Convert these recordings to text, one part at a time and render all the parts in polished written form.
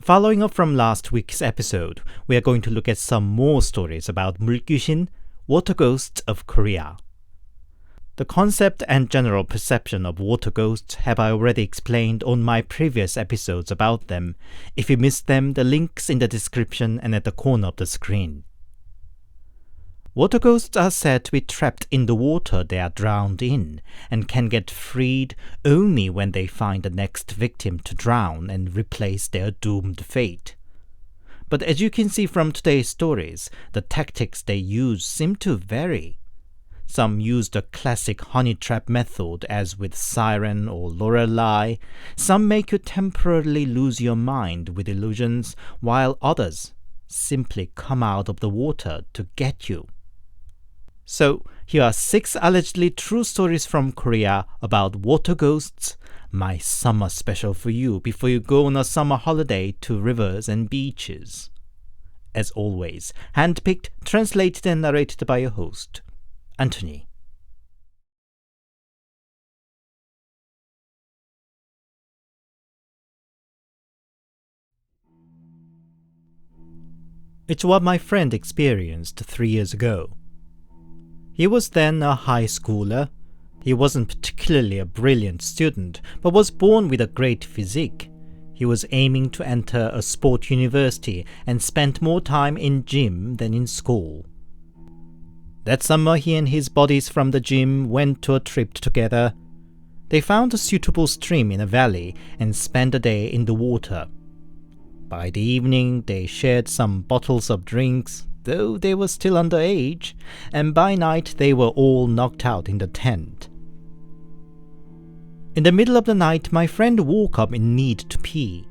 Following up from last week's episode, we are going to look at some more stories about 물귀신, water ghosts of Korea. The concept and general perception of water ghosts have I already explained on my previous episodes about them. If you missed them, the link's in the description and at the corner of the screen. Water ghosts are said to be trapped in the water they are drowned in and can get freed only when they find the next victim to drown and replace their doomed fate. But as you can see from today's stories, the tactics they use seem to vary. Some use the classic honey trap method as with Siren or Lorelei. Some make you temporarily lose your mind with illusions, while others simply come out of the water to get you. So, here are 6 allegedly true stories from Korea about water ghosts, my summer special for you before you go on a summer holiday to rivers and beaches. As always, handpicked, translated and narrated by your host, Anthony. It's what my friend experienced 3 years ago. He was then a high schooler. He wasn't particularly a brilliant student, but was born with a great physique. He was aiming to enter a sport university and spent more time in gym than in school. That summer, he and his buddies from the gym went to a trip together. They found a suitable stream in a valley and spent a day in the water. By the evening, they shared some bottles of drinks, though they were still underage, and by night they were all knocked out in the tent. In the middle of the night, my friend woke up in need to pee.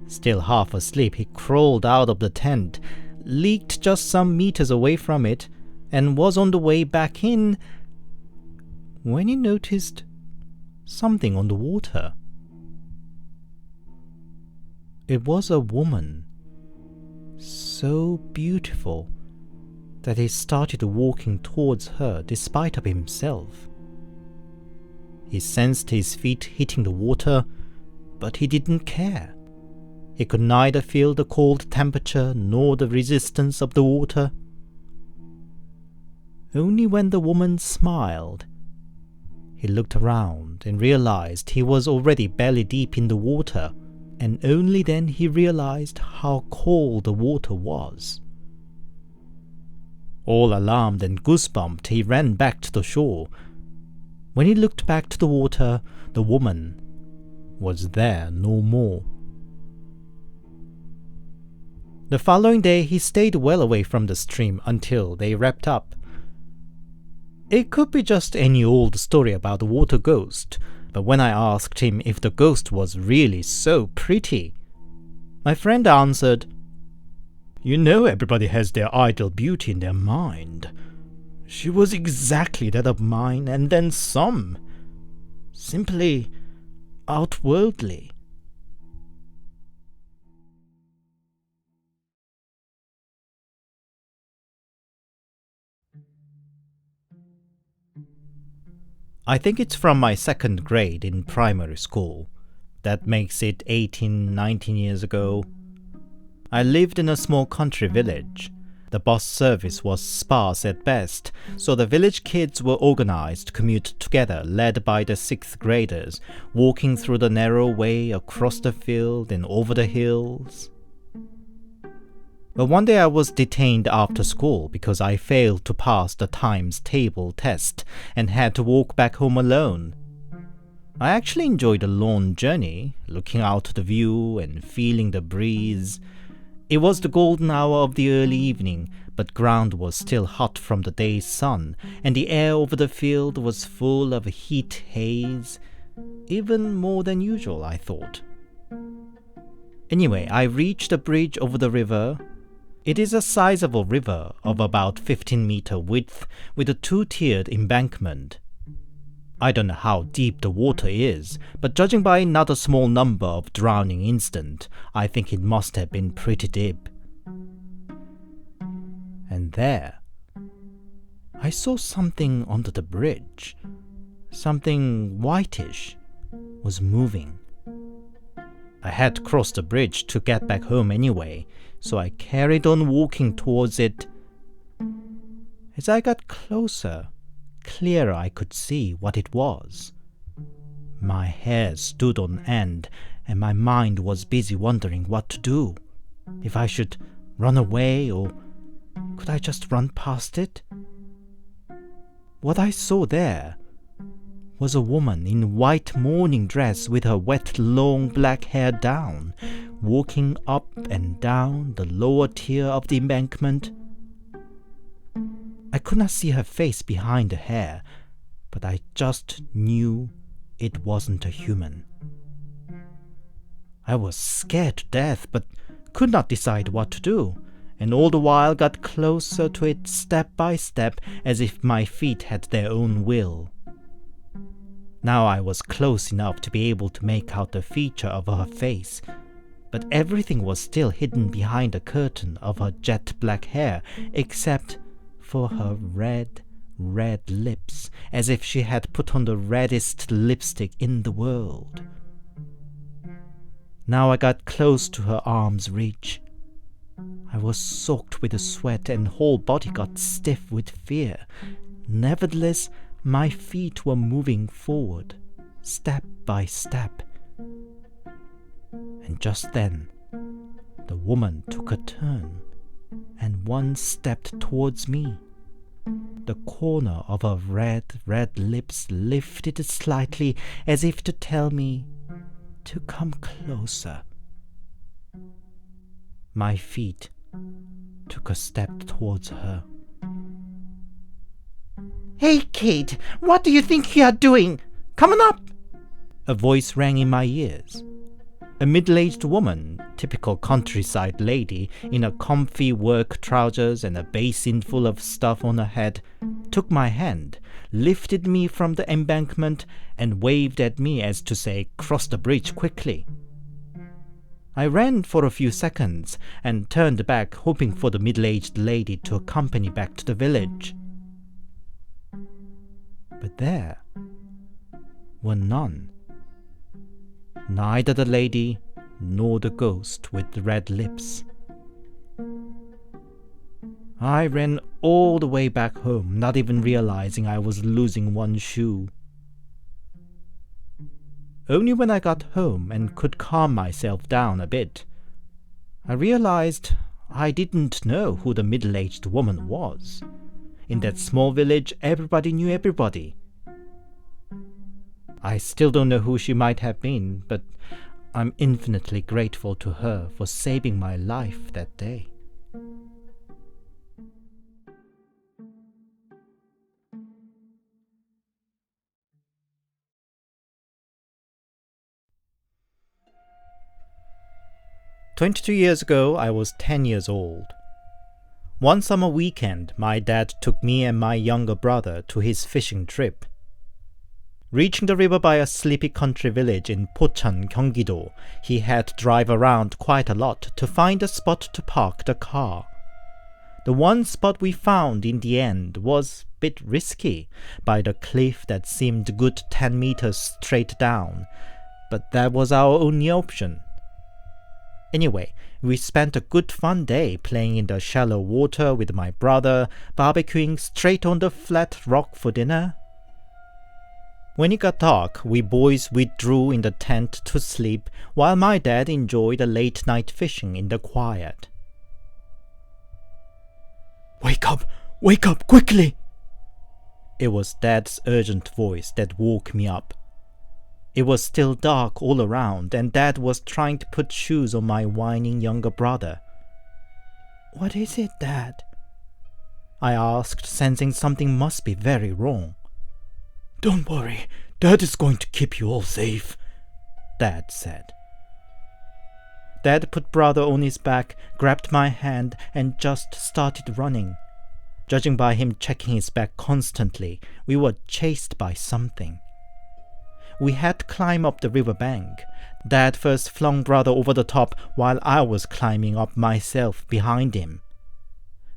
Still half asleep, he crawled out of the tent, leaked just some meters away from it, and was on the way back in when he noticed something on the water. It was a woman, so beautiful that he started walking towards her despite of himself. He sensed his feet hitting the water, but he didn't care. He could neither feel the cold temperature nor the resistance of the water. Only when the woman smiled, he looked around and realized he was already belly deep in the water, and only then he realized how cold the water was. All alarmed and goosebumped, he ran back to the shore. When he looked back to the water, the woman was there no more. The following day, he stayed well away from the stream until they wrapped up. It could be just any old story about a water ghost, but when I asked him if the ghost was really so pretty, my friend answered, "You know everybody has their ideal beauty in their mind. She was exactly that of mine, and then some. Simply outworldly." I think it's from my 2nd grade in primary school. That makes it 18, 19 years ago. I lived in a small country village. The bus service was sparse at best, so the village kids were organized to commute together, led by the 6th graders, walking through the narrow way across the field and over the hills. But one day I was detained after school because I failed to pass the times table test and had to walk back home alone. I actually enjoyed the long journey, looking out at the view and feeling the breeze. It was the golden hour of the early evening, but ground was still hot from the day's sun, and the air over the field was full of heat haze, even more than usual, I thought. Anyway, I reached the bridge over the river. It is a sizable river of about 15-meter width with a 2-tiered embankment. I don't know how deep the water is, but judging by not a small number of drowning incidents, I think it must have been pretty deep. And there, I saw something under the bridge. Something whitish was moving. I had crossed the bridge to get back home anyway, so I carried on walking towards it. As I got closer, clearer I could see what it was. My hair stood on end, and my mind was busy wondering what to do. If I should run away, or could I just run past it? What I saw there was a woman in white morning dress with her wet long black hair down, walking up and down the lower tier of the embankment. I could not see her face behind the hair, but I just knew it wasn't a human. I was scared to death, but could not decide what to do, and all the while got closer to it step by step, as if my feet had their own will. Now I was close enough to be able to make out the feature of her face, but everything was still hidden behind a curtain of her jet black hair, except for her red lips, as if she had put on the reddest lipstick in the world. Now I got close to her arm's reach. I was soaked with sweat and whole body got stiff with fear. Nevertheless, my feet were moving forward, step by step. And just then, the woman took a turn, and one stepped towards me. The corner of her red lips lifted slightly, as if to tell me to come closer. My feet took a step towards her. "Hey, kid, what do you think you are doing? Come on up!" A voice rang in my ears. A middle-aged woman, typical countryside lady, in a comfy work trousers and a basin full of stuff on her head, took my hand, lifted me from the embankment, and waved at me as to say, "Cross the bridge quickly." I ran for a few seconds and turned back, hoping for the middle-aged lady to accompany back to the village. But there were none. Neither the lady nor the ghost with the red lips. I ran all the way back home, not even realizing I was losing one shoe. Only when I got home and could calm myself down a bit, I realized I didn't know who the middle-aged woman was. In that small village, everybody knew everybody. I still don't know who she might have been, but I'm infinitely grateful to her for saving my life that day. "22 years ago, I was 10 years old. One summer weekend, my dad took me and my younger brother to his fishing trip. Reaching the river by a sleepy country village in Pocheon, Gyeonggi-do, he had to drive around quite a lot to find a spot to park the car. The one spot we found in the end was a bit risky, by the cliff that seemed good 10 meters straight down, but that was our only option. Anyway, we spent a good fun day playing in the shallow water with my brother, barbecuing straight on the flat rock for dinner. When it got dark, we boys withdrew in the tent to sleep, while my dad enjoyed a late-night fishing in the quiet. Wake up, quickly!" It was Dad's urgent voice that woke me up. It was still dark all around, and Dad was trying to put shoes on my whining younger brother. "What is it, Dad?" I asked, sensing something must be very wrong. "Don't worry, Dad is going to keep you all safe," Dad said. Dad put brother on his back, grabbed my hand, and just started running. Judging by him checking his back constantly, we were chased by something. We had to climb up the river bank. Dad first flung brother over the top while I was climbing up myself behind him.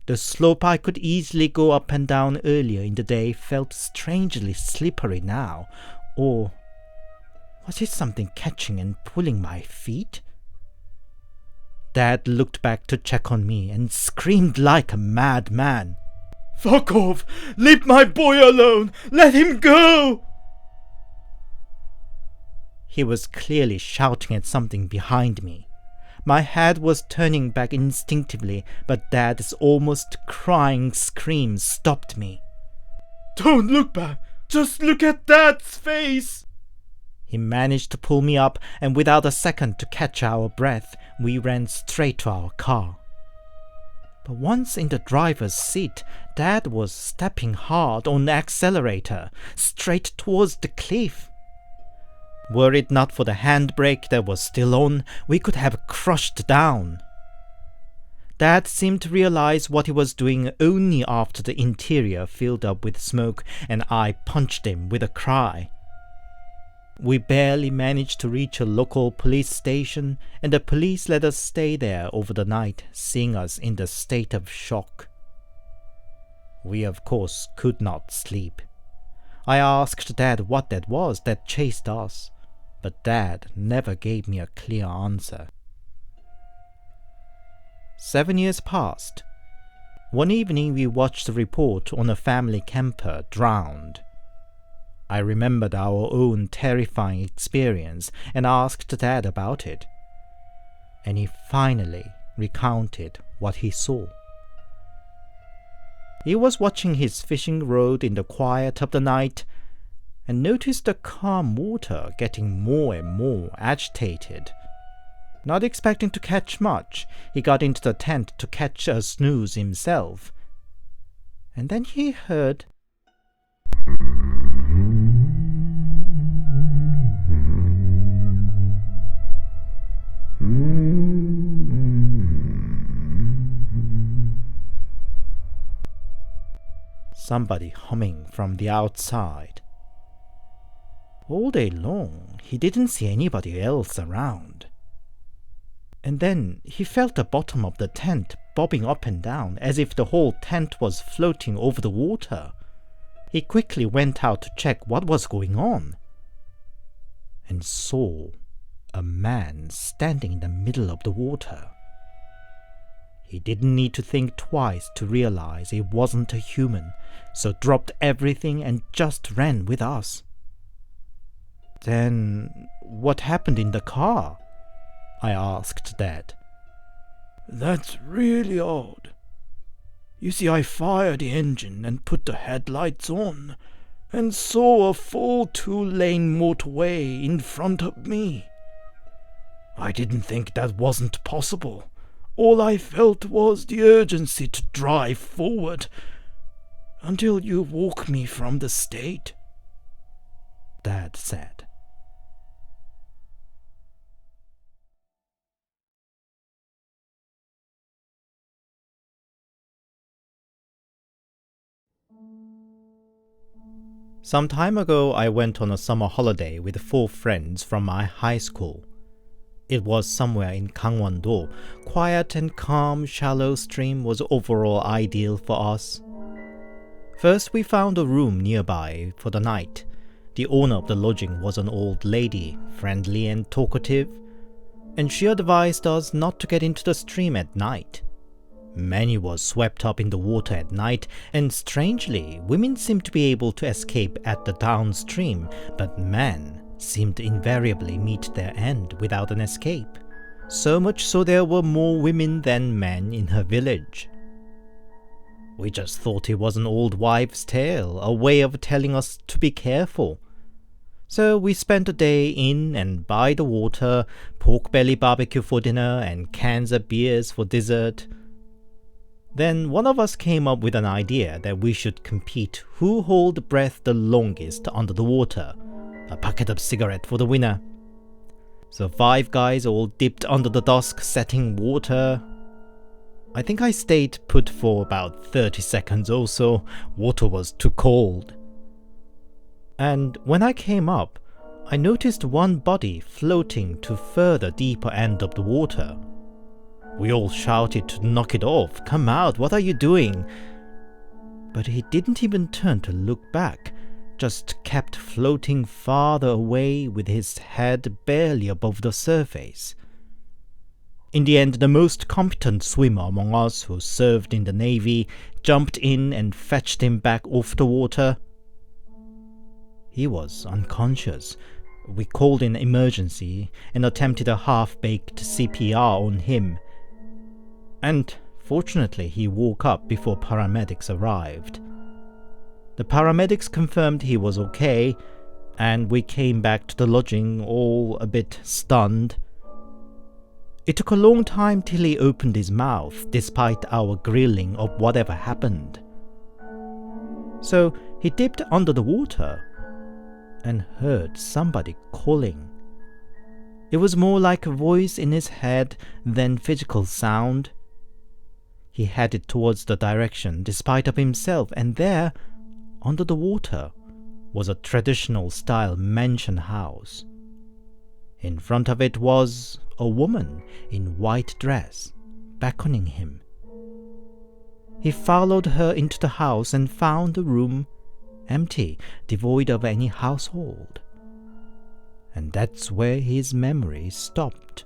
The slope I could easily go up and down earlier in the day felt strangely slippery now, or Was it something catching and pulling my feet? Dad looked back to check on me and screamed like a madman. "Fuck off! Leave my boy alone! Let him go!" He was clearly shouting at something behind me. My head was turning back instinctively, but Dad's almost crying scream stopped me. "Don't look back! Just look at Dad's face!" He managed to pull me up, and without a second to catch our breath, we ran straight to our car. But once in the driver's seat, Dad was stepping hard on the accelerator, straight towards the cliff. Were it not for the handbrake that was still on, we could have crushed down. Dad seemed to realize what he was doing only after the interior filled up with smoke, and I punched him with a cry. We barely managed to reach a local police station, and the police let us stay there over the night, seeing us in the state of shock. We of course could not sleep. I asked Dad what that was that chased us, but Dad never gave me a clear answer. 7 years passed. One evening we watched a report on a family camper drowned. I remembered our own terrifying experience and asked Dad about it, and he finally recounted what he saw. He was watching his fishing rod in the quiet of the night and noticed the calm water getting more and more agitated. Not expecting to catch much, he got into the tent to catch a snooze himself. And then he heard somebody humming from the outside. All day long, he didn't see anybody else around. And then he felt the bottom of the tent bobbing up and down as if the whole tent was floating over the water. He quickly went out to check what was going on and saw a man standing in the middle of the water. He didn't need to think twice to realize it wasn't a human, so dropped everything and just ran with us. Then what happened in the car? I asked Dad. That's really odd. You see, I fired the engine and put the headlights on, and saw a full 2-lane motorway in front of me. I didn't think that wasn't possible. All I felt was the urgency to drive forward, until you woke me from the state, Dad said. Some time ago, I went on a summer holiday with 4 friends from my high school. It was somewhere in Gangwon-do. Quiet and calm, shallow stream was overall ideal for us. First, we found a room nearby for the night. The owner of the lodging was an old lady, friendly and talkative, and she advised us not to get into the stream at night. Many were swept up in the water at night, and strangely, women seemed to be able to escape at the downstream, but men seemed to invariably meet their end without an escape. So much so there were more women than men in her village. We just thought it was an old wives' tale, a way of telling us to be careful. So we spent a day in and by the water, pork belly barbecue for dinner and cans of beers for dessert. Then one of us came up with an idea that we should compete who hold breath the longest under the water. A packet of cigarette for the winner. So 5 guys all dipped under the dusk setting water. I think I stayed put for about 30 seconds or so. Water was too cold. And when I came up, I noticed one body floating to further deeper end of the water. We all shouted to knock it off. Come out, what are you doing? But he didn't even turn to look back, just kept floating farther away with his head barely above the surface. In the end, the most competent swimmer among us who served in the Navy jumped in and fetched him back off the water. He was unconscious. We called in emergency and attempted a half-baked CPR on him. And fortunately, he woke up before paramedics arrived. The paramedics confirmed he was okay, and we came back to the lodging all a bit stunned. It took a long time till he opened his mouth, despite our grilling of whatever happened. So he dipped under the water and heard somebody calling. It was more like a voice in his head than physical sound. He headed towards the direction despite of himself, and there, under the water, was a traditional-style mansion house. In front of it was a woman in white dress, beckoning him. He followed her into the house and found the room empty, devoid of any household. And that's where his memory stopped.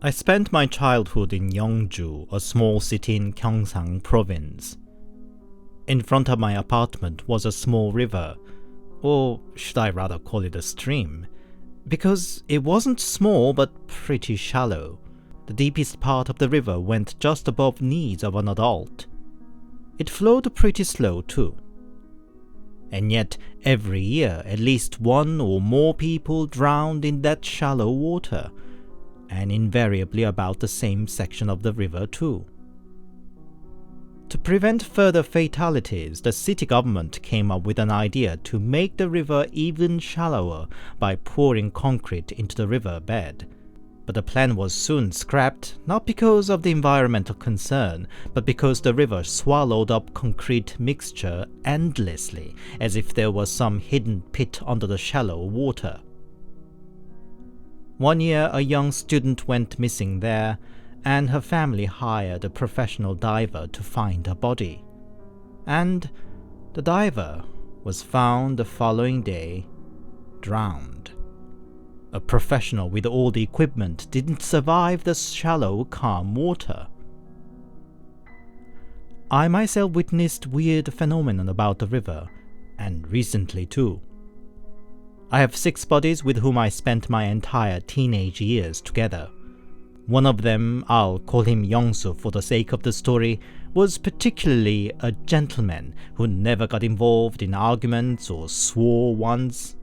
I spent my childhood in Yeongju, a small city in Gyeongsang province. In front of my apartment was a small river, or should I rather call it a stream, because it wasn't small but pretty shallow. The deepest part of the river went just above knees of an adult. It flowed pretty slow too. And yet, every year at least one or more people drowned in that shallow water, and invariably about the same section of the river too. To prevent further fatalities, the city government came up with an idea to make the river even shallower by pouring concrete into the river bed. But the plan was soon scrapped, not because of the environmental concern, but because the river swallowed up concrete mixture endlessly, as if there was some hidden pit under the shallow water. One year, a young student went missing there, and her family hired a professional diver to find her body. And the diver was found the following day, drowned. A professional with all the equipment didn't survive the shallow, calm water. I myself witnessed weird phenomenon about the river, and recently too. I have 6 buddies with whom I spent my entire teenage years together. One of them, I'll call him Yongsoo for the sake of the story, was particularly a gentleman who never got involved in arguments or swore once.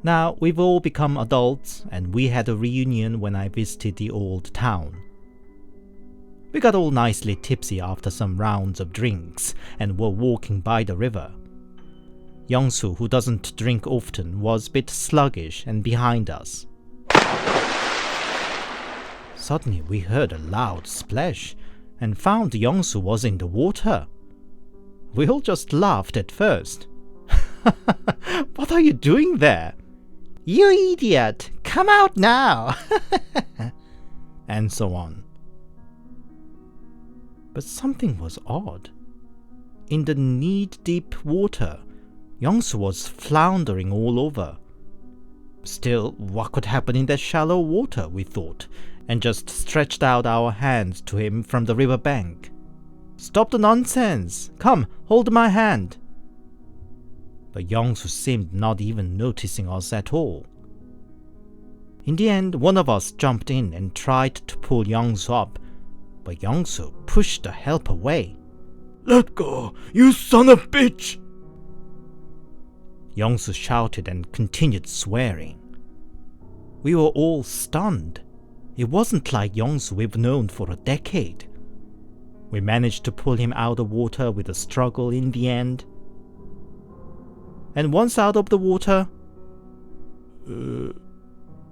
Now, we've all become adults, and we had a reunion when I visited the old town. We got all nicely tipsy after some rounds of drinks, and were walking by the river. Yongsoo, who doesn't drink often, was a bit sluggish and behind us. Suddenly we heard a loud splash and found Yongsoo was in the water. We all just laughed at first. "What are you doing there?" "You idiot! Come out now!" And so on. But something was odd. In the knee-deep water, Yongsoo was floundering all over. Still, what could happen in that shallow water, we thought, and just stretched out our hands to him from the river bank. "Stop the nonsense! Come, hold my hand!" But Yongsoo seemed not even noticing us at all. In the end, one of us jumped in and tried to pull Yongsoo up, but Yongsoo pushed the help away. "Let go, you son of a bitch!" Yongsoo shouted and continued swearing. We were all stunned. It wasn't like Yongsoo we've known for a decade. We managed to pull him out of water with a struggle in the end. And once out of the water,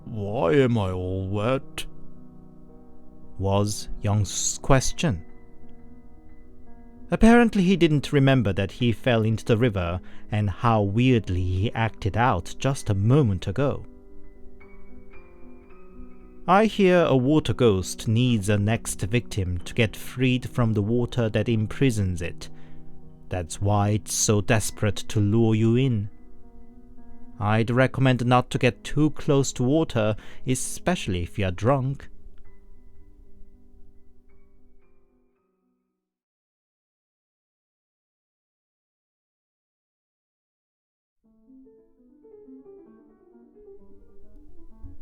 "Why am I all wet?" was Yongsoo's question. Apparently he didn't remember that he fell into the river and how weirdly he acted out just a moment ago. I hear a water ghost needs a next victim to get freed from the water that imprisons it. That's why it's so desperate to lure you in. I'd recommend not to get too close to water, especially if you're drunk.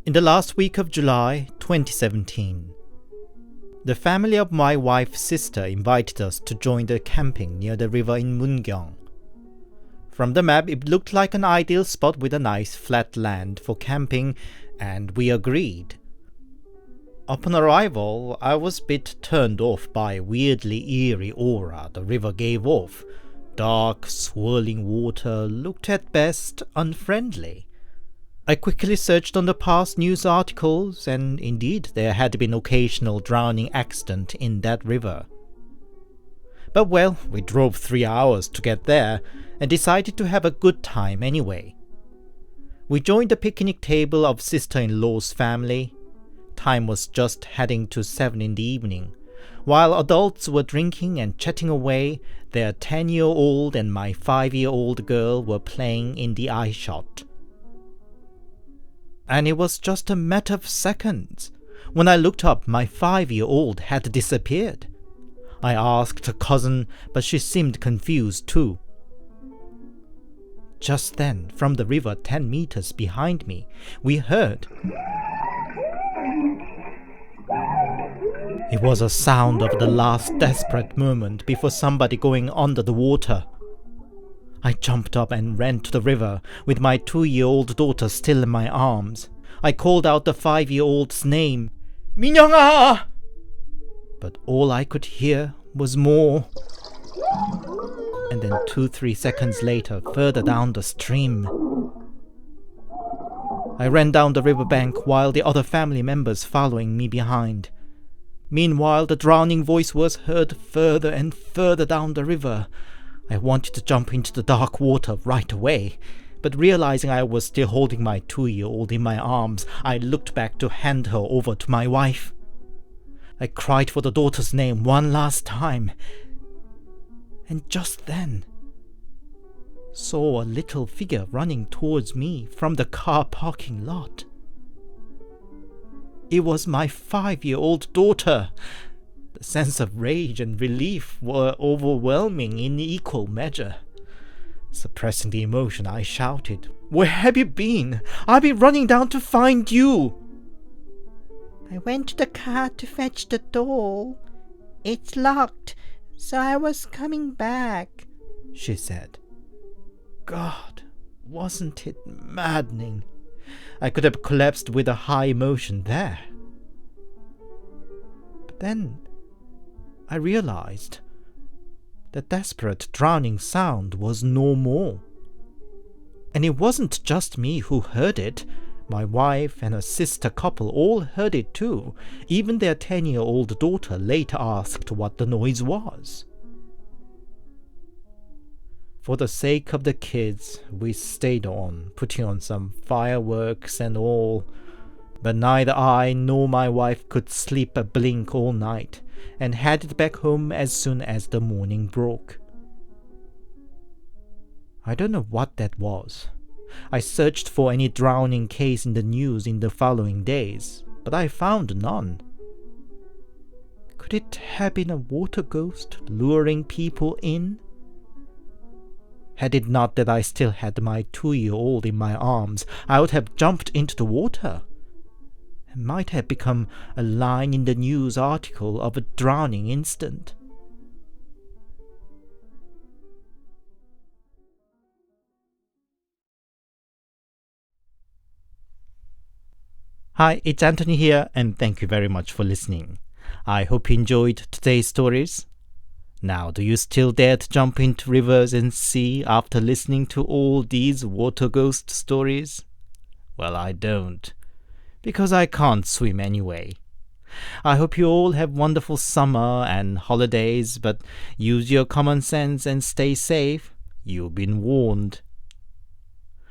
In the last week of July 2017, the family of my wife's sister invited us to join the camping near the river in Mungyong. From the map, it looked like an ideal spot with a nice flat land for camping, and we agreed. Upon arrival, I was a bit turned off by a weirdly eerie aura the river gave off. Dark, swirling water looked at best unfriendly. I quickly searched on the past news articles, and indeed there had been occasional drowning accident in that river. But well, we drove 3 hours to get there, and decided to have a good time anyway. We joined the picnic table of sister-in-law's family. Time was just heading to 7 in the evening. While adults were drinking and chatting away, their 10-year-old and my 5-year-old girl were playing in the eye shot. And it was just a matter of seconds. When I looked up, my 5-year-old had disappeared. I asked a cousin, but she seemed confused too. Just then, from the river 10 meters behind me, we heard. It was a sound of the last desperate moment before somebody going under the water. I jumped up and ran to the river, with my 2-year-old daughter still in my arms. I called out the 5-year-old's name, "Minyoung아!" But all I could hear was more. And then 2-3 seconds later, further down the stream. I ran down the riverbank while the other family members following me behind. Meanwhile, the drowning voice was heard further and further down the river. I wanted to jump into the dark water right away, but realizing I was still holding my 2-year-old in my arms, I looked back to hand her over to my wife. I cried for the daughter's name one last time, and just then saw a little figure running towards me from the car parking lot. It was my 5-year-old daughter. The sense of rage and relief were overwhelming in equal measure. Suppressing the emotion, I shouted, "Where have you been? I've been running down to find you!" "I went to the car to fetch the doll. It's locked, so I was coming back," she said. God, wasn't it maddening? I could have collapsed with a high emotion there. But then I realized the desperate drowning sound was no more. And it wasn't just me who heard it. My wife and her sister couple all heard it too. Even their 10-year-old daughter later asked what the noise was. For the sake of the kids, we stayed on, putting on some fireworks and all. But neither I nor my wife could sleep a blink all night, and headed back home as soon as the morning broke. I don't know what that was. I searched for any drowning case in the news in the following days, but I found none. Could it have been a water ghost luring people in? Had it not that I still had my 2-year-old in my arms, I would have jumped into the water. It might have become a line in the news article of a drowning incident. Hi, it's Anthony here, and thank you very much for listening. I hope you enjoyed today's stories. Now, do you still dare to jump into rivers and sea after listening to all these water ghost stories? Well, I don't, because I can't swim anyway. I hope you all have wonderful summer and holidays, but use your common sense and stay safe. You've been warned.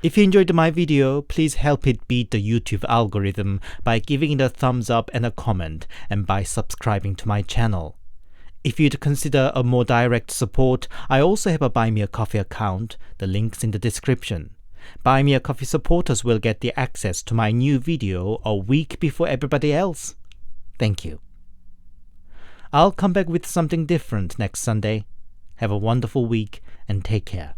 If you enjoyed my video, please help it beat the YouTube algorithm by giving it a thumbs up and a comment, and by subscribing to my channel. If you'd consider a more direct support, I also have a Buy Me a Coffee account. The link's in the description. Buy Me a Coffee supporters will get the access to my new video a week before everybody else. Thank you. I'll come back with something different next Sunday. Have a wonderful week and take care.